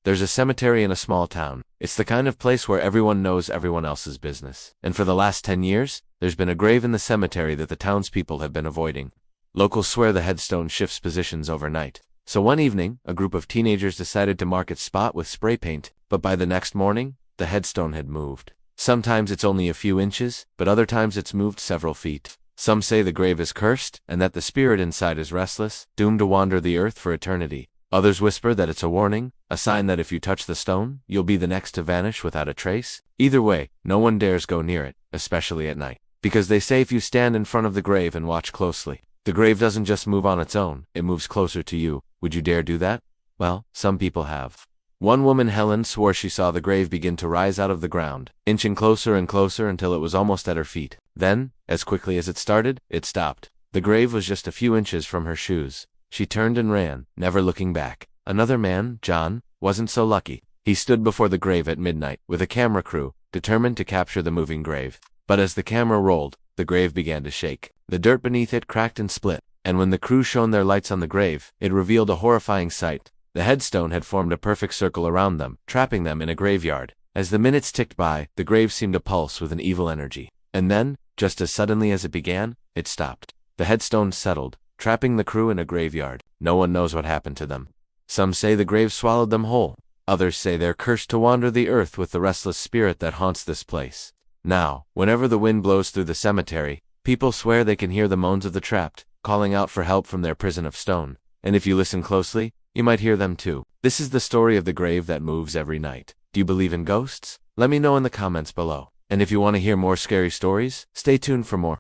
There's a cemetery in a small town. It's the kind of place where everyone knows everyone else's business. And for the last 10 years, there's been a grave in the cemetery that the townspeople have been avoiding. Locals swear the headstone shifts positions overnight. So one evening, a group of teenagers decided to mark its spot with spray paint, but by the next morning, the headstone had moved. Sometimes it's only a few inches, but other times it's moved several feet. Some say the grave is cursed, and that the spirit inside is restless, doomed to wander the earth for eternity. Others whisper that it's a warning, a sign that if you touch the stone, you'll be the next to vanish without a trace. Either way, no one dares go near it, especially at night. Because they say if you stand in front of the grave and watch closely, the grave doesn't just move on its own, it moves closer to you. Would you dare do that? Well, some people have. One woman, Helen, swore she saw the grave begin to rise out of the ground, inching closer and closer until it was almost at her feet. Then, as quickly as it started, it stopped. The grave was just a few inches from her shoes. She turned and ran, never looking back. Another man, John, wasn't so lucky. He stood before the grave at midnight, with a camera crew, determined to capture the moving grave. But as the camera rolled, the grave began to shake. The dirt beneath it cracked and split, and when the crew shone their lights on the grave, it revealed a horrifying sight. The headstone had formed a perfect circle around them, trapping them in a graveyard. As the minutes ticked by, the grave seemed to pulse with an evil energy. And then, just as suddenly as it began, it stopped. The headstone settled, trapping the crew in a graveyard. No one knows what happened to them. Some say the grave swallowed them whole. Others say they're cursed to wander the earth with the restless spirit that haunts this place. Now, whenever the wind blows through the cemetery, people swear they can hear the moans of the trapped, calling out for help from their prison of stone. And if you listen closely, you might hear them too. This is the story of the grave that moves every night. Do you believe in ghosts? Let me know in the comments below. And if you want to hear more scary stories, stay tuned for more.